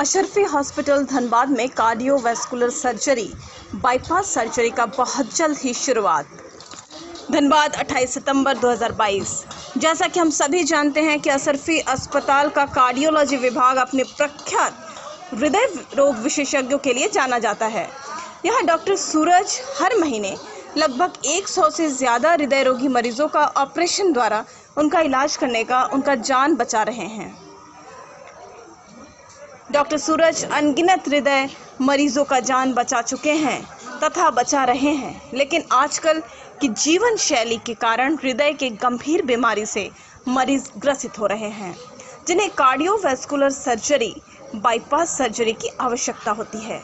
Ashrafi hospital Dhanbad में cardiovascular surgery bypass surgery का बहुत जल्द ही शुरुआत। धनबाद 28 सितंबर 2022। जैसा कि हम सभी जानते हैं कि अशरफी अस्पताल का कार्डियोलॉजी विभाग अपने प्रख्यात हृदय रोग विशेषज्ञों के लिए जाना जाता है। यहाँ डॉक्टर सूरज हर महीने लगभग 100 से ज़्यादा हृदय रोगी मरीजों का ऑपरेशन द्वारा उनका इलाज करने का उनका जान बचा रहे हैं। डॉक्टर सूरज अनगिनत हृदय मरीजों का जान बचा चुके हैं तथा बचा रहे हैं, लेकिन आजकल की जीवन शैली के कारण हृदय के गंभीर बीमारी से मरीज ग्रसित हो रहे हैं, जिन्हें कार्डियोवैस्कुलर सर्जरी बाईपास सर्जरी की आवश्यकता होती है।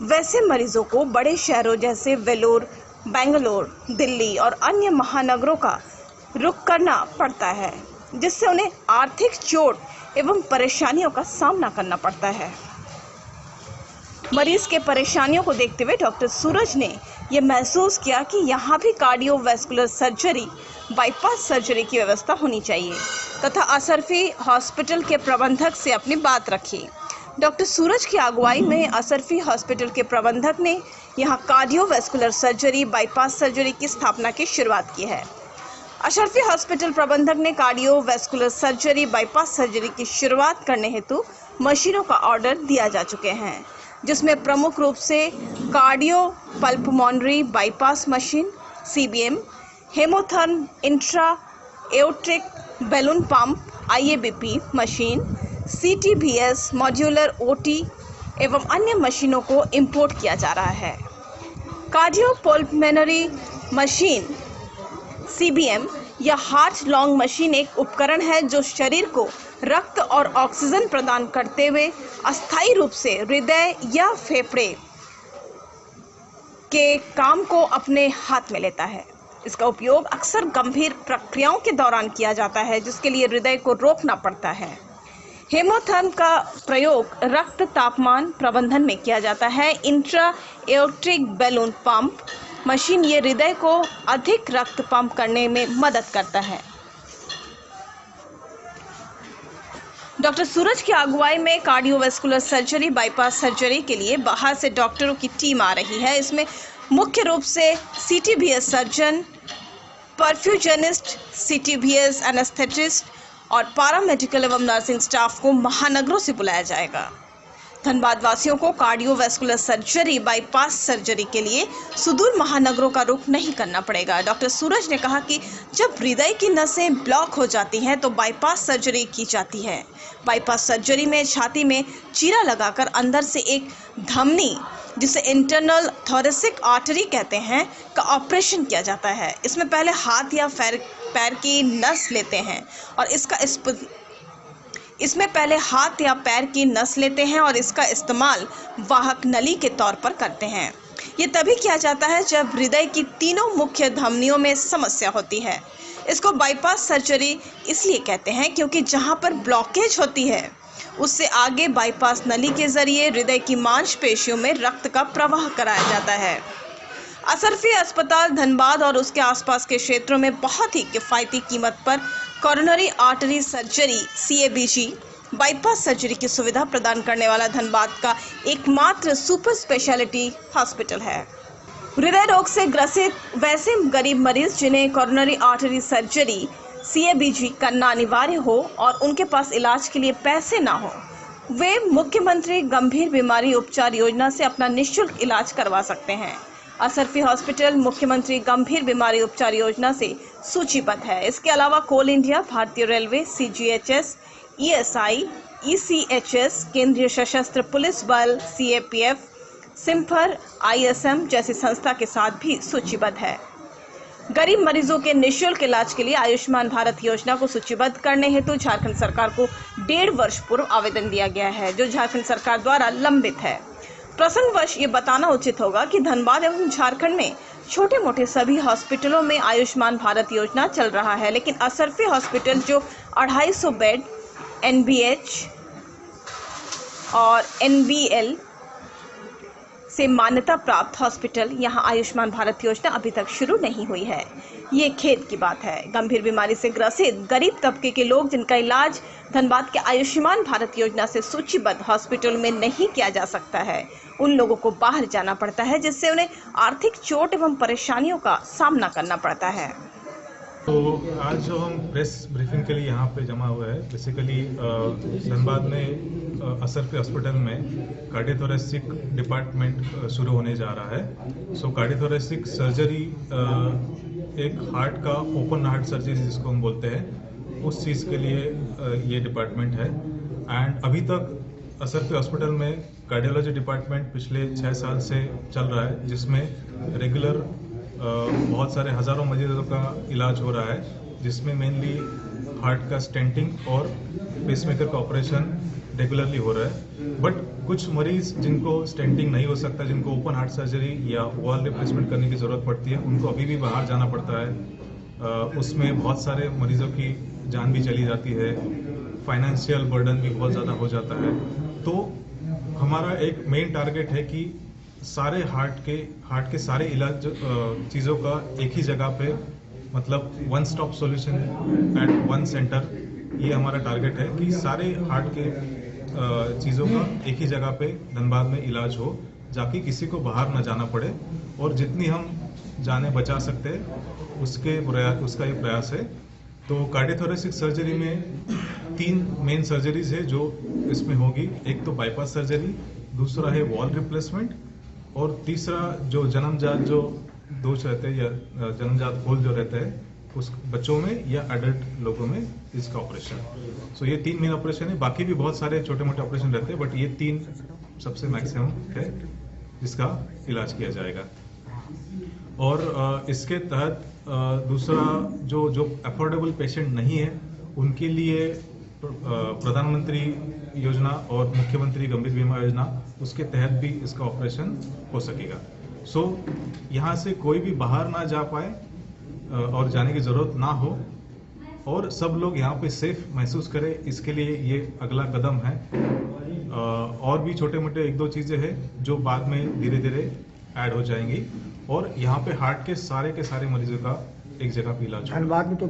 वैसे मरीजों को बड़े शहरों जैसे वेलोर, बेंगलोर, दिल्ली और अन्य महानगरों का रुख करना पड़ता है, जिससे उन्हें आर्थिक चोट एवं परेशानियों का सामना करना पड़ता है। मरीज के परेशानियों को देखते हुए डॉक्टर सूरज ने यह महसूस किया कि यहाँ भी कार्डियोवैस्कुलर सर्जरी बाईपास सर्जरी की व्यवस्था होनी चाहिए तथा अशरफी हॉस्पिटल के प्रबंधक से अपनी बात रखी। डॉक्टर सूरज की अगुवाई में अशरफी हॉस्पिटल के प्रबंधक ने यहाँ कार्डियोवैस्कुलर सर्जरी बाईपास सर्जरी की स्थापना की शुरुआत की है। अशरफी हॉस्पिटल प्रबंधक ने कार्डियोवैस्कुलर सर्जरी बाईपास सर्जरी की शुरुआत करने हेतु मशीनों का ऑर्डर दिया जा चुके हैं, जिसमें प्रमुख रूप से cardio pulmonary bypass machine CBM, hemotherm intra aortic balloon pump IABP machine, CTBS modular OT एवं अन्य मशीनों को इंपोर्ट किया जा रहा है। कार्डियो पल्मोनरी मशीन CBM या हार्ट लॉन्ग मशीन एक उपकरण है जो शरीर को रक्त और ऑक्सीजन प्रदान करते हुए अस्थायी रूप से हृदय या फेफड़े के काम को अपने हाथ में लेता है। इसका उपयोग अक्सर गंभीर प्रक्रियाओं के दौरान किया जाता है, जिसके लिए हृदय को रोकना पड़ता है। हेमोथर्म का प्रयोग रक्त तापमान प्रबंधन में किया जाता है। Intra aortic balloon pump machine ये हृदय को अधिक रक्त पंप करने में मदद करता है। डॉक्टर सूरज की अगुवाई में कार्डियोवैस्कुलर सर्जरी बाईपास सर्जरी के लिए बाहर से डॉक्टरों की टीम आ रही है। इसमें मुख्य रूप से CTBS surgeon, perfusionist, CTBS anaesthetist और पैरामेडिकल एवं नर्सिंग स्टाफ को महानगरों से बुलाया जाएगा। धनबाद वासियों को कार्डियोवैस्कुलर सर्जरी बाईपास सर्जरी के लिए सुदूर महानगरों का रुख नहीं करना पड़ेगा। डॉक्टर सूरज ने कहा कि जब हृदय की नसें ब्लॉक हो जाती हैं तो बाईपास सर्जरी की जाती है। बाईपास सर्जरी में छाती में चीरा लगाकर अंदर से एक धमनी, जिसे इंटरनल थोरेसिक आर्टरी कहते हैं, का ऑपरेशन किया जाता है। इसमें पहले हाथ या पैर की नस लेते हैं और इसका इस्तेमाल वाहक नली के तौर पर करते हैं। ये तभी किया जाता है जब हृदय की तीनों मुख्य धमनियों में समस्या होती है। इसको बाईपास सर्जरी इसलिए कहते हैं क्योंकि जहां पर ब्लॉकेज होती है उससे आगे बाईपास नली के जरिए हृदय की मांसपेशियों में रक्त का प्रवाह कराया जाता है। अशरफी अस्पताल धनबाद और उसके आसपास के क्षेत्रों में बहुत ही किफ़ायती कीमत पर coronary artery surgery CABG bypass surgery की सुविधा प्रदान करने वाला धनबाद का एकमात्र सुपर स्पेशलिटी हॉस्पिटल है। हृदय रोग से ग्रसित वैसे गरीब मरीज जिन्हें कोरोनरी आर्टरी सर्जरी CABG करना अनिवार्य हो और उनके पास इलाज के लिए पैसे ना हो, वे मुख्यमंत्री गंभीर बीमारी उपचार योजना से अपना निःशुल्क इलाज करवा सकते हैं। अशरफी हॉस्पिटल मुख्यमंत्री गंभीर बीमारी उपचार योजना से सूचीबद्ध है। इसके अलावा कोल इंडिया, भारतीय रेलवे, CGHS, ESI, ECHS, केंद्रीय सशस्त्र पुलिस बल, CAPF, सिम्फर, ISM जैसी संस्था के साथ भी सूचीबद्ध है। गरीब मरीजों के निःशुल्क इलाज के लिए आयुष्मान भारत योजना को सूचीबद्ध करने हेतु झारखंड सरकार को 1.5 वर्ष पूर्व आवेदन दिया गया है, जो झारखंड सरकार द्वारा लंबित है। प्रसंगवश ये बताना उचित होगा कि धनबाद एवं झारखंड में छोटे मोटे सभी हॉस्पिटलों में आयुष्मान भारत योजना चल रहा है, लेकिन अशरफी हॉस्पिटल जो 250 बेड NBH और NBL से मान्यता प्राप्त हॉस्पिटल यहां आयुष्मान भारत योजना अभी तक शुरू नहीं हुई है। ये खेद की बात है। गंभीर बीमारी से ग्रसित गरीब तबके के लोग जिनका इलाज धनबाद के आयुष्मान भारत योजना से सूचीबद्ध हॉस्पिटल में नहीं किया जा सकता है, उन लोगों को बाहर जाना पड़ता है, जिससे उन्हें आर्थिक चोट एवं परेशानियों का सामना करना पड़ता है। तो आज जो हम प्रेस ब्रीफिंग के लिए यहाँ पे जमा हुए हैं, बेसिकली धनबाद में असरफी हॉस्पिटल में कार्डियोथोरेसिक डिपार्टमेंट शुरू होने जा रहा है। सो कार्डियोथोरेसिक सर्जरी एक हार्ट का ओपन हार्ट सर्जरी जिसको हम बोलते हैं, उस चीज़ के लिए ये डिपार्टमेंट है। एंड अभी तक असरफी हॉस्पिटल में कार्डियोलॉजी डिपार्टमेंट पिछले 6 साल से चल रहा है, जिसमें रेगुलर बहुत सारे हज़ारों मरीजों का इलाज हो रहा है, जिसमें मेनली हार्ट का स्टेंटिंग और पेसमेकर का ऑपरेशन रेगुलरली हो रहा है। बट कुछ मरीज जिनको स्टेंटिंग नहीं हो सकता, जिनको ओपन हार्ट सर्जरी या वॉल रिप्लेसमेंट करने की ज़रूरत पड़ती है, उनको अभी भी बाहर जाना पड़ता है। उसमें बहुत सारे मरीजों की जान भी चली जाती है, फाइनेंशियल बर्डन भी बहुत ज़्यादा हो जाता है। तो हमारा एक मेन टारगेट है कि सारे हार्ट के सारे इलाज चीज़ों का एक ही जगह पे, मतलब one stop solution at one centre, ये हमारा टारगेट है कि सारे हार्ट के चीज़ों का एक ही जगह पे धनबाद में इलाज हो, जाकि किसी को बाहर ना जाना पड़े, और जितनी हम जानें बचा सकते हैं उसका ये प्रयास है। तो कार्डियोथोरेसिक सर्जरी में 3 मेन सर्जरीज है जो इसमें होगी। एक तो बाईपास सर्जरी, दूसरा है वॉल रिप्लेसमेंट, और तीसरा जो जन्मजात जो दोष रहते हैं या जन्मजात होल जो रहता है उस बच्चों में या एडल्ट लोगों में, इसका ऑपरेशन। सो ये 3 मेन ऑपरेशन है। बाकी भी बहुत सारे छोटे मोटे ऑपरेशन रहते हैं, बट ये 3 सबसे मैक्सिमम है जिसका इलाज किया जाएगा। और इसके तहत दूसरा जो अफोर्डेबल पेशेंट नहीं है, उनके लिए प्रधानमंत्री योजना और मुख्यमंत्री गंभीर बीमा योजना, उसके तहत भी इसका ऑपरेशन हो सकेगा। सो यहाँ से कोई भी बाहर ना जा पाए और जाने की ज़रूरत ना हो, और सब लोग यहाँ पे सेफ महसूस करें, इसके लिए ये अगला कदम है। और भी छोटे मोटे 1-2 चीज़ें हैं जो बाद में धीरे धीरे ऐड हो जाएंगी, और यहाँ पे हार्ट के सारे मरीजों का एक जगह पे इलाज। धनबाद में तो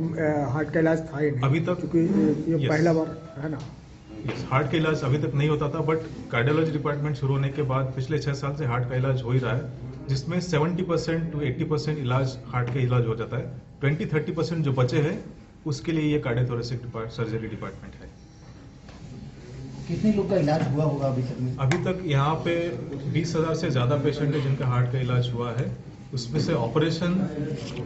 हार्ट का इलाज था ही नहीं अभी तक, क्योंकि ये पहला बार है ना। हार्ट का इलाज अभी तक नहीं होता था, बट कार्डियोलॉजी डिपार्टमेंट शुरू होने के बाद पिछले 6 साल से हार्ट का इलाज हो ही रहा है, जिसमें 70% to 80% इलाज हार्ट के इलाज हो जाता है। 20-30% जो बचे हैं उसके लिए ये कार्डियोथोरेसिक सर्जरी डिपार्टमेंट है। कितने लोग का इलाज हुआ होगा अभी तक में? अभी तक यहाँ पे 20,000 से ज़्यादा पेशेंट है जिनका हार्ट का इलाज हुआ है। उसमें से ऑपरेशन,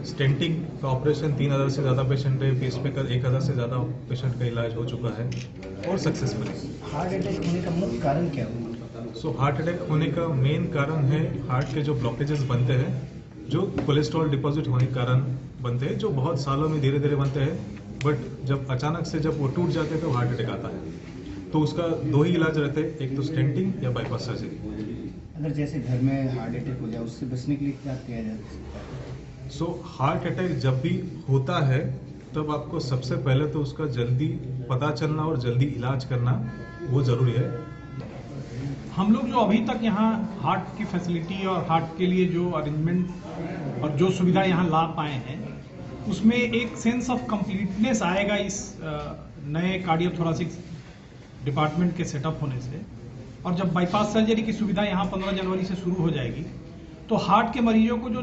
स्टेंटिंग का ऑपरेशन 3,000 से ज़्यादा पेशेंट है, पेसमेकर 1,000 से ज़्यादा पेशेंट का इलाज हो चुका है और सक्सेसफुली। हार्ट अटैक होने का मुख्य कारण क्या है? सो हार्ट अटैक होने का मेन कारण है हार्ट के जो ब्लॉकेजेस बनते हैं, जो कोलेस्ट्रॉल डिपॉजिट होने के कारण बनते हैं, जो बहुत सालों में धीरे धीरे बनते हैं, बट जब अचानक से जब वो टूट जाते हैं तो हार्ट अटैक आता है। तो उसका 2 ही इलाज रहते हैं, एक तो स्टेंटिंग या बाईपास सर्जरी। अगर जैसे घर में हार्ट अटैक हो जाए, उससे बचने के लिए क्या किया जा सकता है? सो हार्ट अटैक जब भी होता है तब आपको सबसे पहले तो उसका जल्दी पता चलना और जल्दी इलाज करना वो ज़रूरी है। हम लोग जो अभी तक यहाँ हार्ट की फैसिलिटी और हार्ट के लिए जो अरेंजमेंट और जो सुविधा यहाँ ला पाए हैं, उसमें एक सेंस ऑफ कंप्लीटनेस आएगा इस नए कार्डियोथोरेसिक डिपार्टमेंट के सेटअप होने से। और जब बाईपास सर्जरी की सुविधा यहाँ 15 जनवरी से शुरू हो जाएगी, तो हार्ट के मरीजों को जो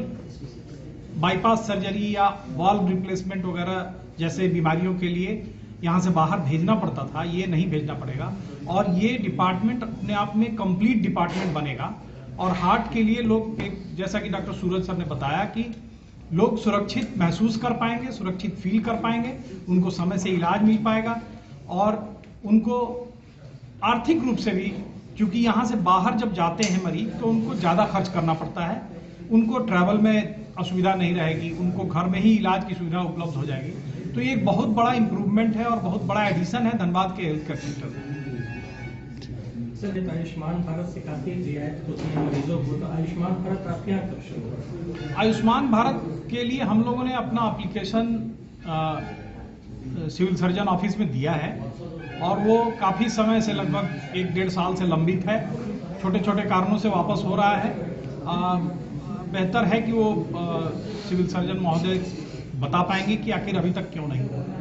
बाईपास सर्जरी या वॉल्व रिप्लेसमेंट वगैरह जैसे बीमारियों के लिए यहाँ से बाहर भेजना पड़ता था, ये नहीं भेजना पड़ेगा। और ये डिपार्टमेंट अपने आप में कंप्लीट डिपार्टमेंट बनेगा। और हार्ट के लिए लोग एक, जैसा कि डॉक्टर सूरज सर ने बताया, कि लोग सुरक्षित महसूस कर पाएंगे, सुरक्षित फील कर पाएंगे, उनको समय से इलाज मिल पाएगा, और उनको आर्थिक रूप से भी, क्योंकि यहाँ से बाहर जब जाते हैं मरीज तो उनको ज़्यादा खर्च करना पड़ता है, उनको ट्रैवल में असुविधा नहीं रहेगी, उनको घर में ही इलाज की सुविधा उपलब्ध हो जाएगी। तो ये एक बहुत बड़ा इम्प्रूवमेंट है और बहुत बड़ा एडिशन है धनबाद के हेल्थ केयर सेंटर में। सर, आयुष्मान भारत से काफ़ी रियायत होती है मरीजों को, तो आयुष्मान भारत आपके यहाँ कब शुरू हुआ? आयुष्मान भारत के लिए हम लोगों ने अपना एप्लीकेशन सिविल सर्जन ऑफिस में दिया है, और वो काफ़ी समय से, लगभग 1-1.5 साल से लंबित है। छोटे छोटे कारणों से वापस हो रहा है। बेहतर है कि वो सिविल सर्जन महोदय बता पाएंगे कि आखिर अभी तक क्यों नहीं हुआ।